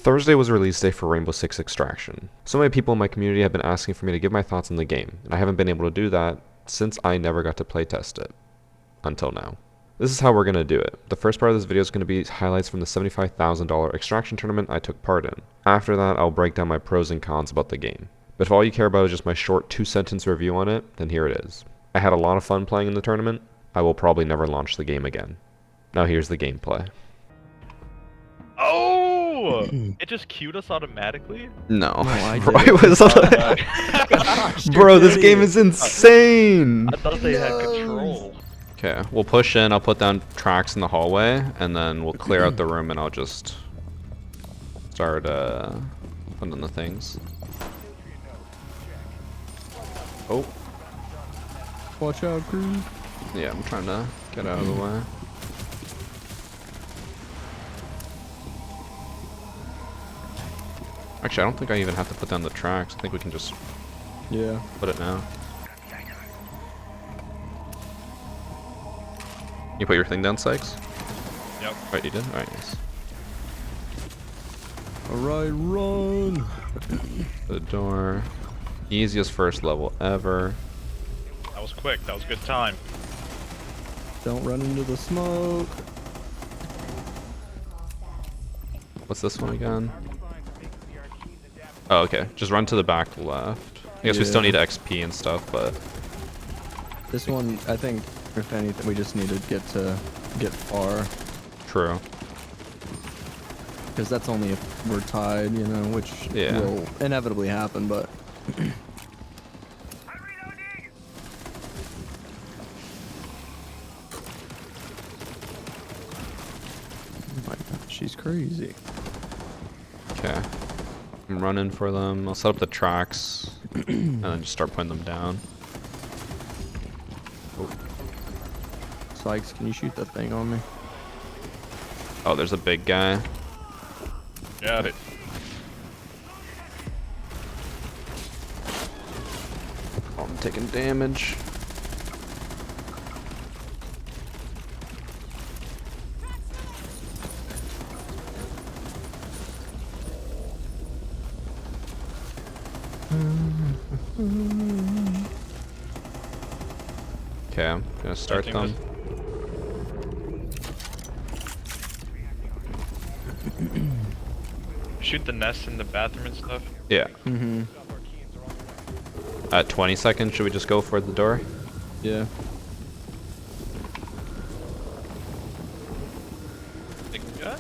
Thursday was release day for Rainbow Six Extraction. So many people in my community have been asking for me to give my thoughts on the game, and I haven't been able to do that since I never got to playtest it. Until now. This is how we're going to do it. The first part of this video is going to be highlights from the $75,000 Extraction tournament I took part in. After that, I'll break down my pros and cons about the game. But if all you care about is just my short 2-sentence review on it, then here it is. I had a lot of fun playing in the tournament. I will probably never launch the game again. Now here's the gameplay. Oh! It just queued us automatically? No. I Bro, did. it was Bro, this game is insane! I thought they had control. Okay, we'll push in, I'll put down tracks in the hallway, and then we'll clear out the room and I'll just start putting in the things. Oh. Watch out, crew. Yeah, I'm trying to get out of the way. Actually, I don't think I even have to put down the tracks. I think we can just put it now. You put your thing down, Sykes? Yep. Right, you did? Alright, nice. Alright, run! The door. Easiest first level ever. That was quick. That was a good time. Don't run into the smoke. What's this one again? Oh, okay. Just run to the back left. I guess we still need XP and stuff, but... This one, I think, if anything, we just need to get far. True. Because that's only if we're tied, you know, which will inevitably happen, but... Oh my God, she's crazy. Okay. I'm running for them. I'll set up the tracks and then just start putting them down. Oh. Sykes, can you shoot that thing on me? Oh, there's a big guy. Got it. Oh, I'm taking damage. Okay, I'm gonna start them. Shoot the nest in the bathroom and stuff? Yeah. Mm-hmm. At 20 seconds, should we just go for the door? Yeah. Big gut?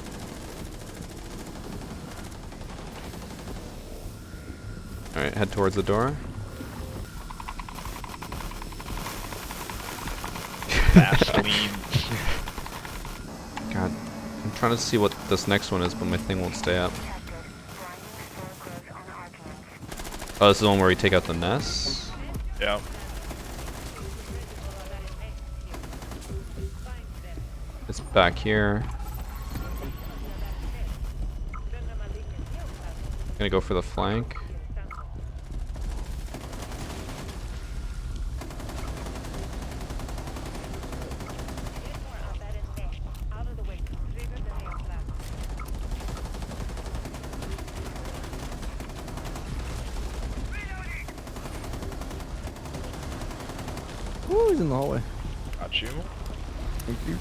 Alright, head towards the door. Vaseline. God, I'm trying to see what this next one is, but my thing won't stay up. Oh, this is the one where we take out the nests? Yeah. It's back here. Gonna go for the flank. Ooh, he's in the hallway. Got you. Thank you.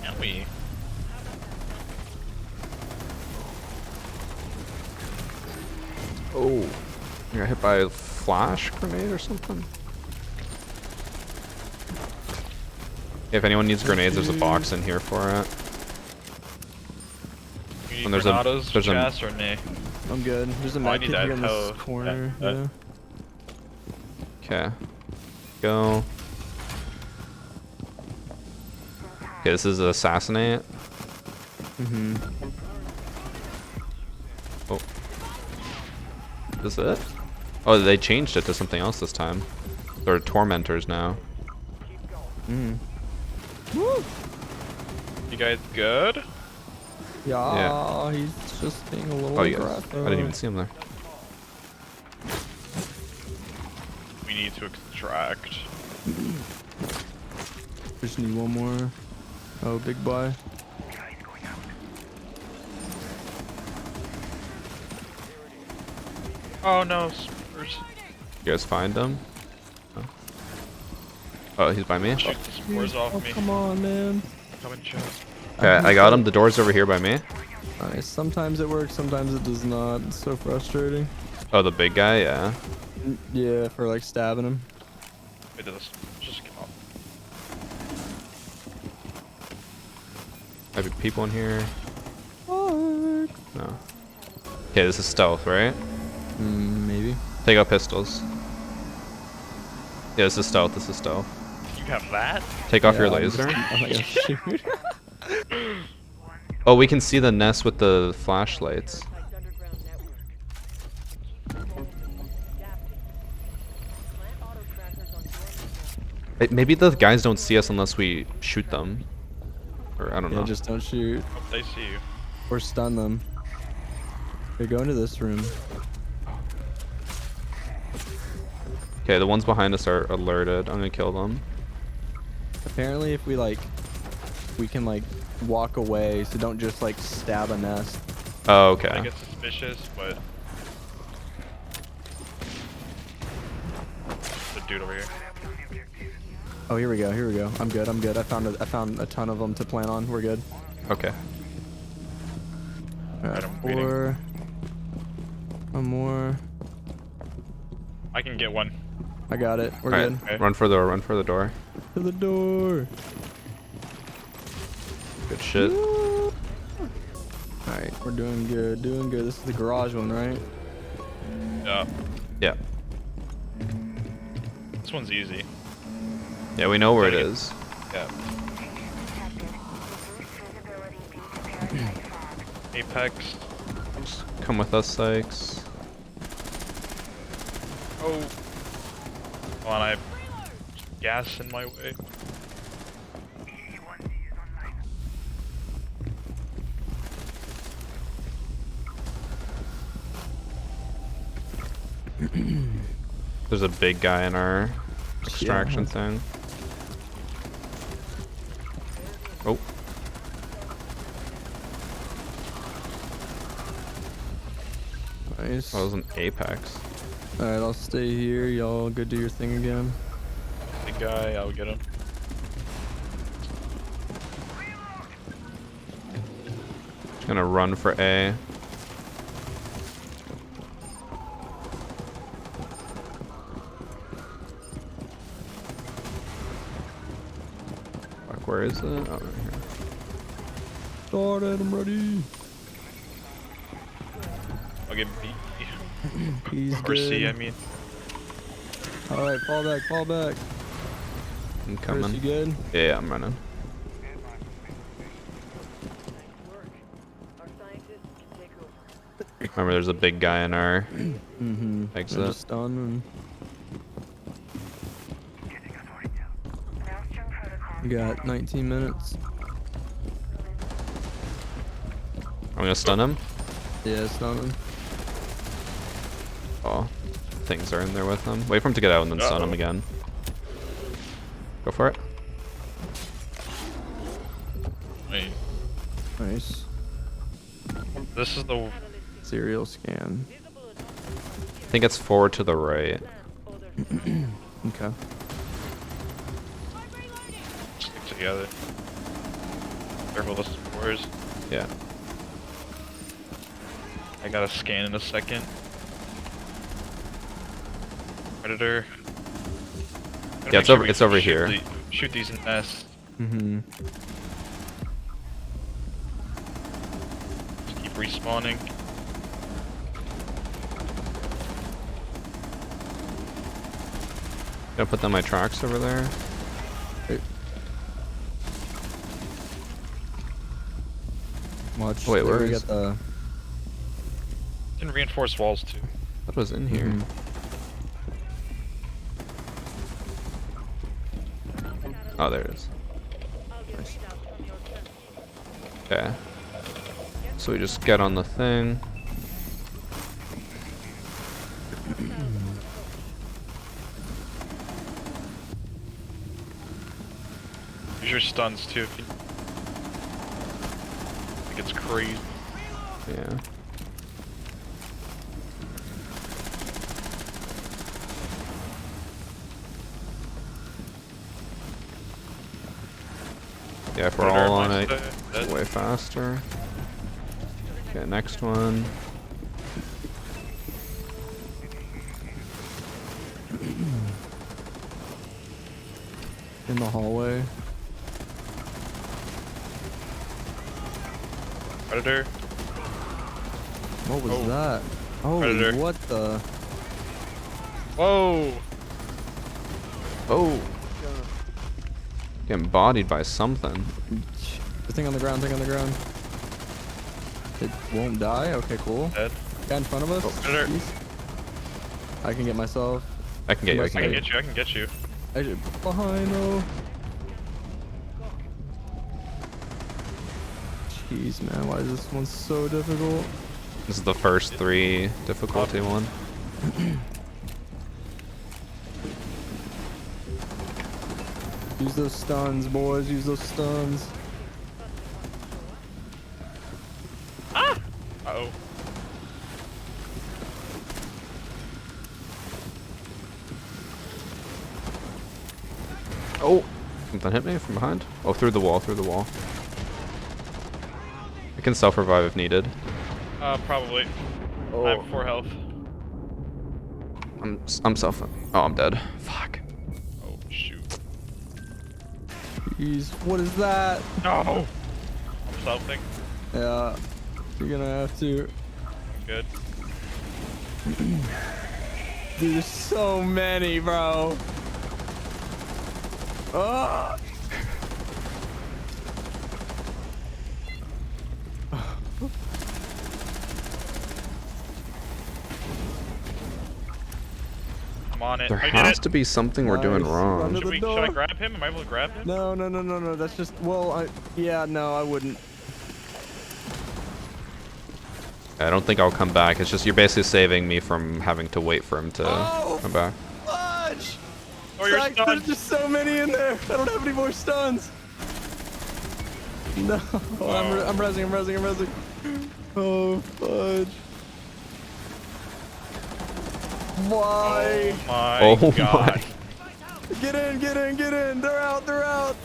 Can we? Oh, you got hit by a flash grenade or something? If anyone needs grenades, there's a box in here for it. You need And there's Granados, there's Chas, or nay? I'm good. There's a Oh, I med need kit that here in this toe. corner. Yeah. Yeah. Okay. Go. Okay, this is assassinate. Mm-hmm. Oh. Is it? Oh, they changed it to something else this time. They're tormentors now. Mm. Woo! You guys good? Yeah, he's just being a little Oh, yes. aggressive. I didn't even see him there. We need to extract. Just need one more. Oh, big boy. Oh no, spurs. You guys find him? Oh, oh he's by me? Shoot the spores Oh, off me. come on, man. Come and chat. Okay, I got him. The door's over here by me. Nice. Sometimes it works, sometimes it does not. It's so frustrating. Oh, the big guy? Yeah. Yeah, for like stabbing him. Wait, does this just come up? Might be people in here. Fuck. No. Okay, this is stealth, right? Maybe. Take out pistols. Yeah, this is stealth. This is stealth. You have that? Take off your Yeah, I'm just- laser. I'm not gonna shoot. Oh, we can see the nest with the flashlights. Maybe the guys don't see us unless we shoot them. Or I don't Yeah, know. just don't shoot. Oh, they see you. Or stun them. Okay, go into this room. Okay, the ones behind us are alerted. I'm gonna kill them. Apparently, if we like, we can like walk away, so don't just like stab a nest. Oh, I okay. get suspicious, but the dude over here. Oh, here we go. Here we go. I'm good. I'm good. I found a ton of them to plan on. We're good. Okay. Alright, I'm waiting. 4. One more. I can get one. I got it. We're Alright, good. Okay. run for the door. Run for the door. To the door. Good shit. Alright, we're doing good. Doing good. This is the garage one, right? Yeah. Yeah. This one's easy. Yeah, we know where it Gotta get- is. Yeah. Apex. Just come with us, Sykes. Oh. Hold on, I have gas in my way. There's a big guy in our extraction thing. Oh. Nice. That was an apex. Alright, I'll stay here. Y'all go do your thing again. Big guy, I'll get him. Just gonna run for A. Fuck, where is it? Oh, right here. Started. I'm ready. I'll get B. He's Or C, good. I mean. Alright, fall back. Fall back. I'm Chris, coming. you good? Yeah, I'm running. Remember, there's a big guy in our Mm-hmm. exit. Just done. We got 19 minutes. I'm gonna stun him. Yeah, it's done. Oh, things are in there with him. Wait for him to get out and then stun him Uh-oh. again. Go for it. Wait. Nice. This is the. Serial scan. I think it's forward to the right. Okay. Stick together. Careful the spores. Yeah. I gotta scan in a second. Predator. Gotta Yeah, make sure we it's over shoot here. Shoot these nests. Mm-hmm. Just keep respawning. Gonna put down my tracks over there. Watch. Wait, there where we is- got the. And reinforced walls too. What was in here? Mhm. Oh, there it is. Okay. So we just get on the thing. Use your stuns too. If you... I think it's crazy. Yeah. Yeah, if we're all on it, way faster. Okay, next one. In the hallway. Predator. What was Oh. that? Oh, Predator. what the? Whoa! Oh! Getting bodied by something. The thing on the ground, thing on the ground. It won't die? Okay, cool. Dead. Guy in front of us? Predator. Jeez. I can get myself. I can get you, I I can can get you. get you. I can get you. I should behind though. Jeez, man, why is this one so difficult? This is the first 3 difficulty one. Use those stuns, boys. Use those stuns. Uh-oh. Oh! Something hit me from behind. Oh, through the wall, through the wall. I can self-revive if needed. Probably. Oh. I have 4 health. I'm self. Oh, I'm dead. Fuck. Oh, shoot. Jeez, what is that? No! I'm selfing. Yeah, you're gonna have to. I'm good. Dude, there's so many, bro. Ah! I'm on it. There I did has it. to be something we're doing Nice. wrong. Run to the Should I door. grab him? Am I able to grab him? No, no, no, no, no. That's just. Well, yeah, no, I wouldn't. I don't think I'll come back. It's just you're basically saving me from having to wait for him to Oh, come back. fudge! Oh, you're Psych, stunned. there's just so many in there. I don't have any more stuns. No, I'm rezzing. Oh, fudge. Why? Oh my Oh god. Get in. They're out. I'm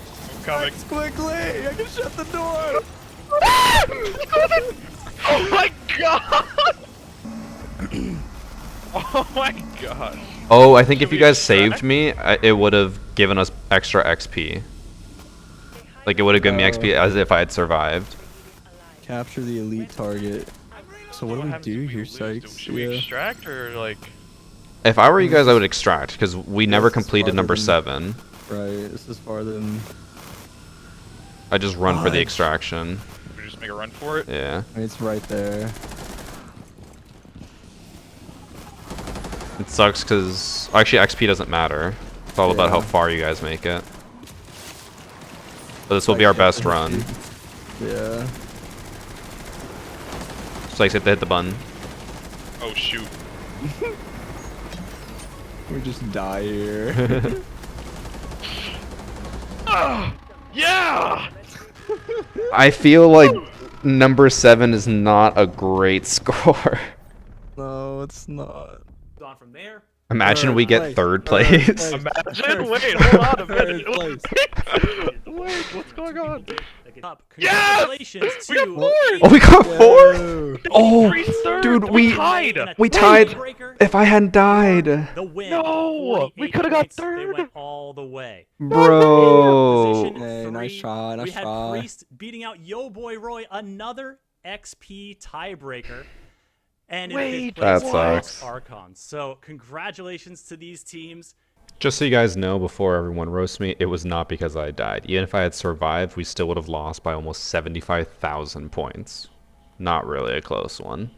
coming. Max, quickly. I can shut the door. Oh my god! Oh my god. Oh, I think if Should you we guys extract? saved me, it would have given us extra XP. Like, it would have given me XP as if I had survived. Capture the elite target. So what do we happens do if here, lose? Sykes? Should we extract or like? If I were you guys, I would extract, because we never This is completed farther number than- 7. Right, this is farther than. I just run for the Fudge. extraction. We just make a run for it. Yeah. It's right there. It sucks because actually XP doesn't matter. It's all about how Yeah. far you guys make it. But this will be our best run. Yeah. Just like hit the button. Oh shoot. We just die here. Yeah! I feel like number 7 is not a great score. No, it's not. On from there. Imagine we get Third 3rd place. place. Imagine. Wait, hold on a minute. Third place. Wait, what's going on? Up. Yes! Congratulations We got to 4! Oh, we got 4? Whoa. Oh, Three third. dude, We we tied. we tied. If I hadn't died, The win. No! We 48 coulda got points. They third. went all the way. bro. Position Hey, nice three, try, nice we had try. Priest beating out Yo Boy Roy, another XP tiebreaker. And in Wait, fifth place, that Alex sucks. Archon. So congratulations to these teams. Just so you guys know, before everyone roasts me, it was not because I died. Even if I had survived, we still would have lost by almost 75,000 points. Not really a close one.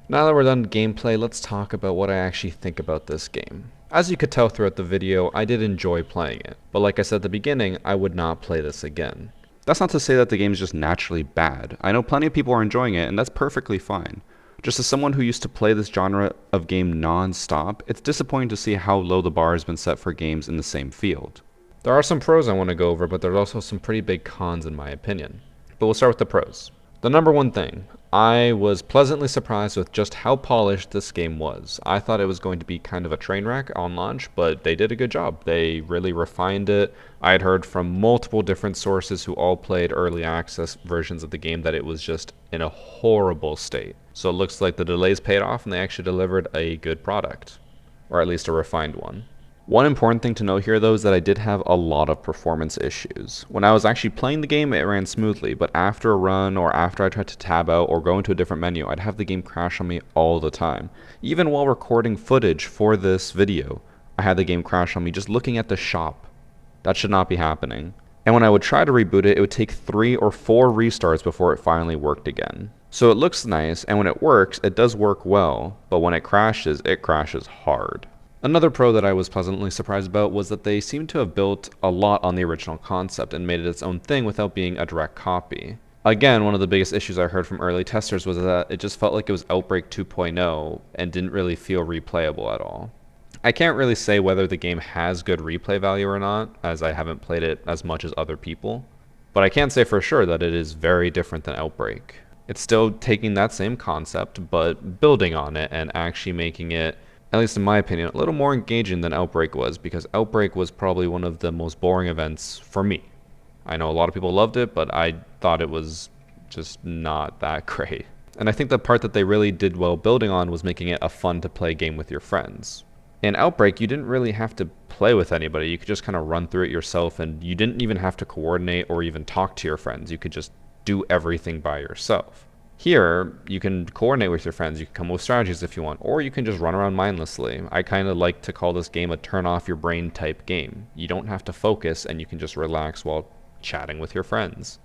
Now that we're done gameplay, let's talk about what I actually think about this game. As you could tell throughout the video, I did enjoy playing it, but like I said at the beginning, I would not play this again. That's not to say that the game is just naturally bad. I know plenty of people are enjoying it, and that's perfectly fine. Just as someone who used to play this genre of game non-stop, it's disappointing to see how low the bar has been set for games in the same field. There are some pros I want to go over, but there's also some pretty big cons in my opinion. But we'll start with the pros. The number one thing, I was pleasantly surprised with just how polished this game was. I thought it was going to be kind of a train wreck on launch, but they did a good job. They really refined it. I had heard from multiple different sources who all played early access versions of the game that it was just in a horrible state. So it looks like the delays paid off and they actually delivered a good product, or at least a refined one. One important thing to note here though is that I did have a lot of performance issues. When I was actually playing the game, it ran smoothly, but after a run or after I tried to tab out or go into a different menu, I'd have the game crash on me all the time. Even while recording footage for this video, I had the game crash on me just looking at the shop. That should not be happening. And when I would try to reboot it, it would take 3 or 4 restarts before it finally worked again. So it looks nice, and when it works, it does work well, but when it crashes hard. Another pro that I was pleasantly surprised about was that they seem to have built a lot on the original concept and made it its own thing without being a direct copy. Again, one of the biggest issues I heard from early testers was that it just felt like it was Outbreak 2.0 and didn't really feel replayable at all. I can't really say whether the game has good replay value or not, as I haven't played it as much as other people, but I can say for sure that it is very different than Outbreak. It's still taking that same concept, but building on it and actually making it, at least in my opinion, a little more engaging than Outbreak was, because Outbreak was probably one of the most boring events for me. I know a lot of people loved it, but I thought it was just not that great. And I think the part that they really did well building on was making it a fun to play game with your friends. In Outbreak, you didn't really have to play with anybody. You could just kind of run through it yourself, and you didn't even have to coordinate or even talk to your friends. You could just do everything by yourself. Here, you can coordinate with your friends, you can come up with strategies if you want, or you can just run around mindlessly. I kind of like to call this game a turn off your brain type game. You don't have to focus and you can just relax while chatting with your friends.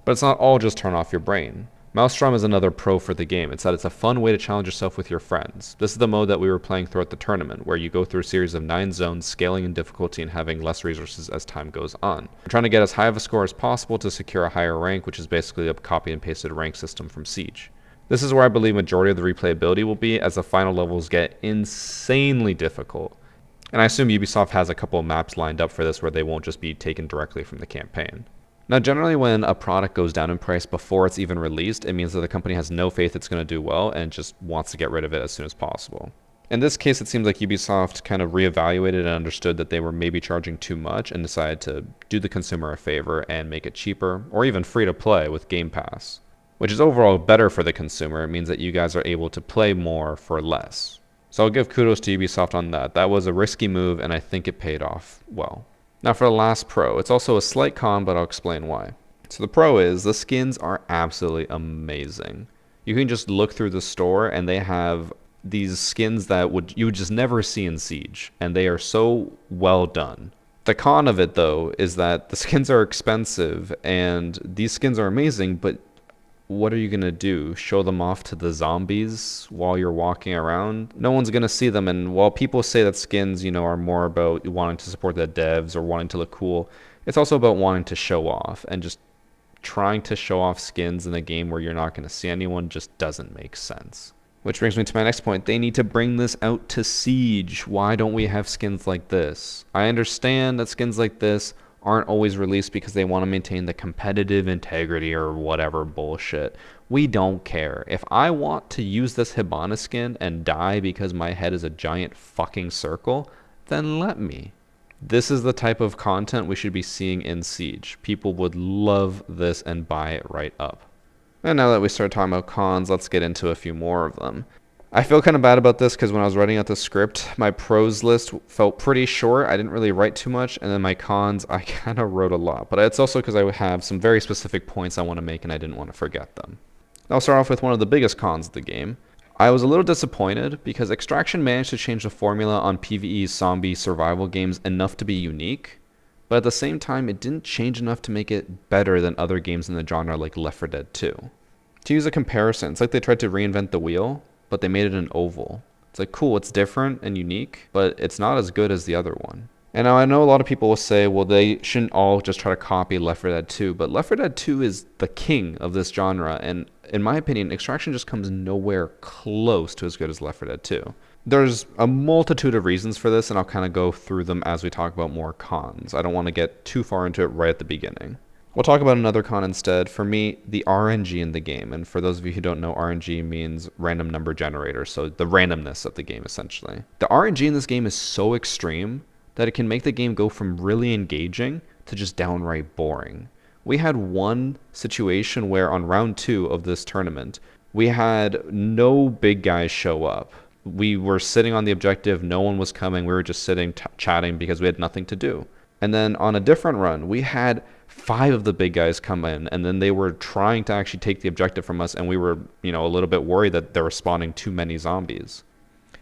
But it's not all just turn off your brain. Maelstrom is another pro for the game. It's that it's a fun way to challenge yourself with your friends. This is the mode that we were playing throughout the tournament, where you go through a series of 9 zones, scaling in difficulty and having less resources as time goes on. We're trying to get as high of a score as possible to secure a higher rank, which is basically a copy and pasted rank system from Siege. This is where I believe majority of the replayability will be, as the final levels get insanely difficult. And I assume Ubisoft has a couple of maps lined up for this where they won't just be taken directly from the campaign. Now, generally when a product goes down in price before it's even released, it means that the company has no faith it's going to do well and just wants to get rid of it as soon as possible. In this case, it seems like Ubisoft kind of reevaluated and understood that they were maybe charging too much and decided to do the consumer a favor and make it cheaper or even free to play with Game Pass, which is overall better for the consumer. It means that you guys are able to play more for less. So I'll give kudos to Ubisoft on that. That was a risky move and I think it paid off well. Now for the last pro, it's also a slight con, but I'll explain why. So the pro is the skins are absolutely amazing. You can just look through the store and they have these skins that you would just never see in Siege, and they are so well done. The con of it though is that the skins are expensive and these skins are amazing, but what are you going to do? Show them off to the zombies while you're walking around? No one's going to see them. And while people say that skins, are more about wanting to support the devs or wanting to look cool, it's also about wanting to show off. And just trying to show off skins in a game where you're not going to see anyone just doesn't make sense. Which brings me to my next point. They need to bring this out to Siege. Why don't we have skins like this? I understand that skins like this aren't always released because they want to maintain the competitive integrity or whatever bullshit. We don't care. If I want to use this Hibana skin and die because my head is a giant fucking circle, then let me. This is the type of content we should be seeing in Siege. People would love this and buy it right up. And now that we started talking about cons, let's get into a few more of them. I feel kind of bad about this because when I was writing out the script, my pros list felt pretty short. I didn't really write too much, and then my cons, I kind of wrote a lot. But it's also because I have some very specific points I want to make, and I didn't want to forget them. I'll start off with one of the biggest cons of the game. I was a little disappointed because Extraction managed to change the formula on PvE zombie survival games enough to be unique, but at the same time, it didn't change enough to make it better than other games in the genre like Left 4 Dead 2. To use a comparison, it's like they tried to reinvent the wheel, but they made it an oval. It's like, cool, it's different and unique, but it's not as good as the other one. And now I know a lot of people will say, well, they shouldn't all just try to copy Left 4 Dead 2, but Left 4 Dead 2 is the king of this genre, and in my opinion, Extraction just comes nowhere close to as good as Left 4 Dead 2. There's a multitude of reasons for this, and I'll kind of go through them as we talk about more cons. I don't want to get too far into it right at the beginning. We'll talk about another con instead. For me, the RNG in the game. And for those of you who don't know, RNG means random number generator, so the randomness of the game, essentially. The RNG in this game is so extreme that it can make the game go from really engaging to just downright boring. We had one situation where on round 2 of this tournament, we had no big guys show up. We were sitting on the objective, no one was coming, we were just sitting chatting because we had nothing to do. And then on a different run, we had 5 of the big guys come in, and then they were trying to actually take the objective from us, and we were, a little bit worried that they were spawning too many zombies.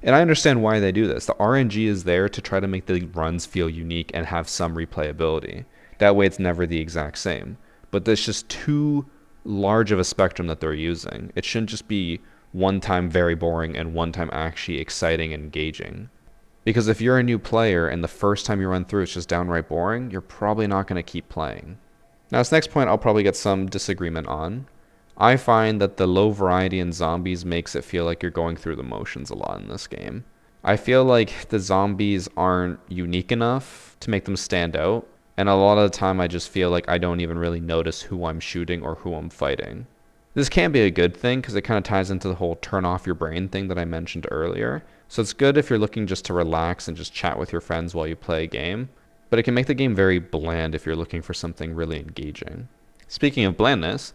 And I understand why they do this. The RNG is there to try to make the runs feel unique and have some replayability. That way it's never the exact same. But there's just too large of a spectrum that they're using. It shouldn't just be one time very boring and one time actually exciting and engaging. Because if you're a new player and the first time you run through it's just downright boring, you're probably not going to keep playing. Now this next point I'll probably get some disagreement on. I find that the low variety in zombies makes it feel like you're going through the motions a lot in this game. I feel like the zombies aren't unique enough to make them stand out, and a lot of the time I just feel like I don't even really notice who I'm shooting or who I'm fighting. This can be a good thing because it kind of ties into the whole turn off your brain thing that I mentioned earlier. So it's good if you're looking just to relax and just chat with your friends while you play a game, but it can make the game very bland if you're looking for something really engaging. Speaking of blandness,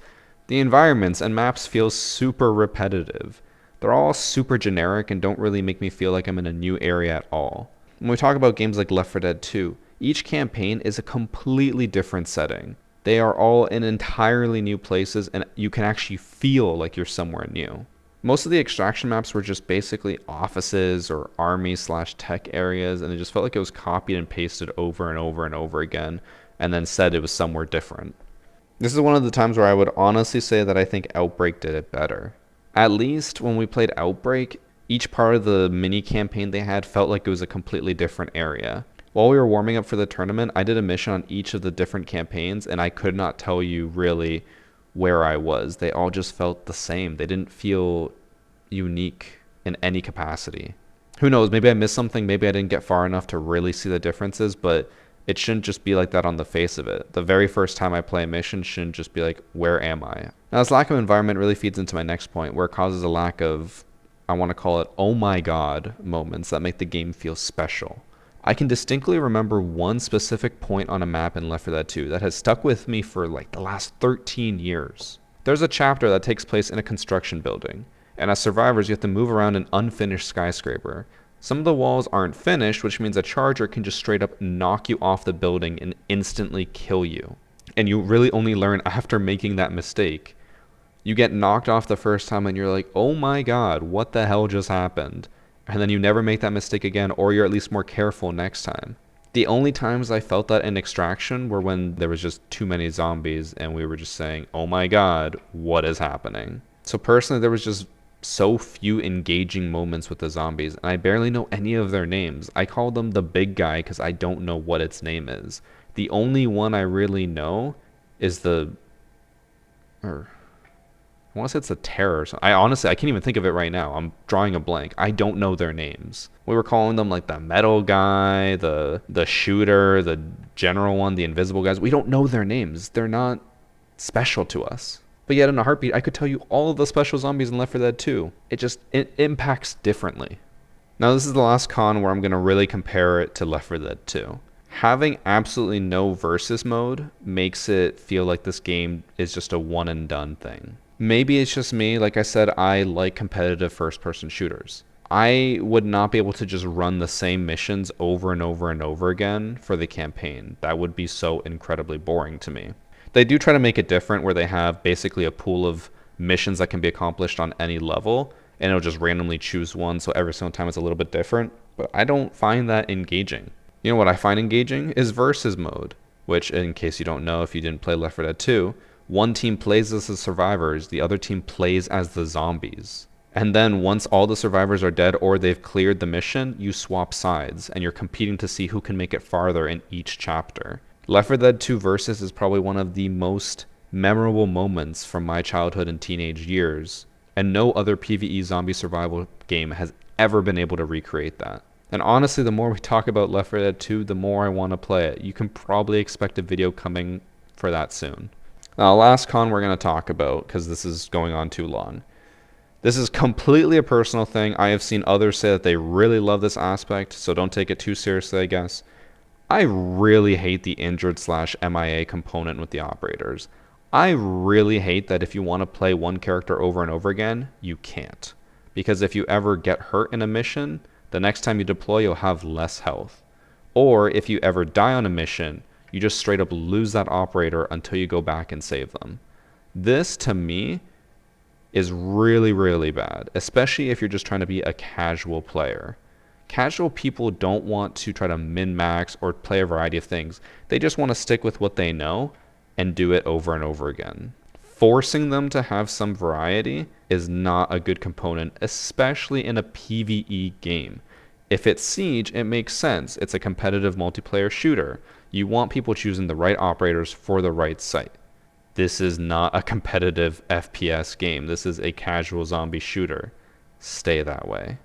the environments and maps feel super repetitive. They're all super generic and don't really make me feel like I'm in a new area at all. When we talk about games like Left 4 Dead 2, each campaign is a completely different setting. They are all in entirely new places and you can actually feel like you're somewhere new. Most of the extraction maps were just basically offices or army/tech areas, and it just felt like it was copied and pasted over and over and over again and then said it was somewhere different. This is one of the times where I would honestly say that I think Outbreak did it better. At least when we played Outbreak, each part of the mini campaign they had felt like it was a completely different area. While we were warming up for the tournament, I did a mission on each of the different campaigns, and I could not tell you really where I was. They all just felt the same. They didn't feel unique in any capacity. Who knows, maybe I missed something, maybe I didn't get far enough to really see the differences, but it shouldn't just be like that on the face of it. The very first time I play a mission shouldn't just be like, where am I? Now this lack of environment really feeds into my next point, where it causes a lack of, I want to call it, oh my god moments that make the game feel special. I can distinctly remember one specific point on a map in Left 4 Dead 2 that has stuck with me for like the last 13 years. There's a chapter that takes place in a construction building, and as survivors you have to move around an unfinished skyscraper. Some of the walls aren't finished, which means a charger can just straight up knock you off the building and instantly kill you. And you really only learn after making that mistake. You get knocked off the first time and you're like, oh my god, what the hell just happened? And then you never make that mistake again, or you're at least more careful next time. The only times I felt that in Extraction were when there was just too many zombies and we were just saying, oh my god, what is happening? So personally, there was just so few engaging moments with the zombies, and I barely know any of their names. I call them the big guy because I don't know what its name is. The only one I really know is I want to say it's the Terror. I can't even think of it right now. I'm drawing a blank. I don't know their names. We were calling them like the metal guy, the shooter, the general one, the invisible guys. We don't know their names. They're not special to us. But yet in a heartbeat, I could tell you all of the special zombies in Left 4 Dead 2. It impacts differently. Now this is the last con where I'm going to really compare it to Left 4 Dead 2. Having absolutely no versus mode makes it feel like this game is just a one and done thing. Maybe it's just me. Like I said, I like competitive first person shooters. I would not be able to just run the same missions over and over and over again for the campaign. That would be so incredibly boring to me. They do try to make it different where they have basically a pool of missions that can be accomplished on any level, and it'll just randomly choose one, so every single time it's a little bit different. But I don't find that engaging. You know what I find engaging is versus mode, which, in case you don't know if you didn't play Left 4 Dead 2, one team plays as the survivors, the other team plays as the zombies. And then once all the survivors are dead or they've cleared the mission, you swap sides and you're competing to see who can make it farther in each chapter. Left 4 Dead 2 Versus is probably one of the most memorable moments from my childhood and teenage years, and no other PvE zombie survival game has ever been able to recreate that. And honestly, the more we talk about Left 4 Dead 2, the more I want to play it. You can probably expect a video coming for that soon. Now, last con we're going to talk about, because this is going on too long. This is completely a personal thing. I have seen others say that they really love this aspect, so don't take it too seriously, I guess. I really hate the injured/MIA component with the operators. I really hate that if you want to play one character over and over again, you can't. Because if you ever get hurt in a mission, the next time you deploy, you'll have less health. Or if you ever die on a mission, you just straight up lose that operator until you go back and save them. This, to me, is really, really bad, especially if you're just trying to be a casual player. Casual people don't want to try to min-max or play a variety of things. They just want to stick with what they know and do it over and over again. Forcing them to have some variety is not a good component, especially in a PvE game. If it's Siege, it makes sense. It's a competitive multiplayer shooter. You want people choosing the right operators for the right site. This is not a competitive FPS game. This is a casual zombie shooter. Stay that way.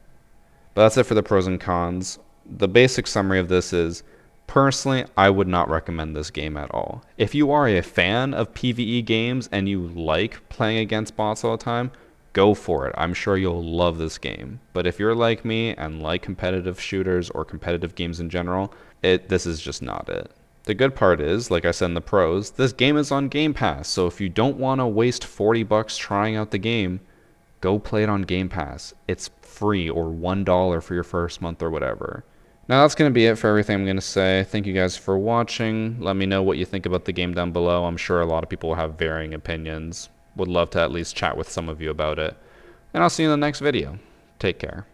But that's it for the pros and cons. The basic summary of this is, personally, I would not recommend this game at all. If you are a fan of PvE games and you like playing against bots all the time, go for it. I'm sure you'll love this game. But if you're like me and like competitive shooters or competitive games in general, this is just not it. The good part is, like I said in the pros, this game is on Game Pass, so if you don't want to waste $40 trying out the game, go play it on Game Pass. It's free, or $1 for your first month or whatever. Now that's going to be it for everything I'm going to say. Thank you guys for watching. Let me know what you think about the game down below. I'm sure a lot of people will have varying opinions. Would love to at least chat with some of you about it. And I'll see you in the next video. Take care.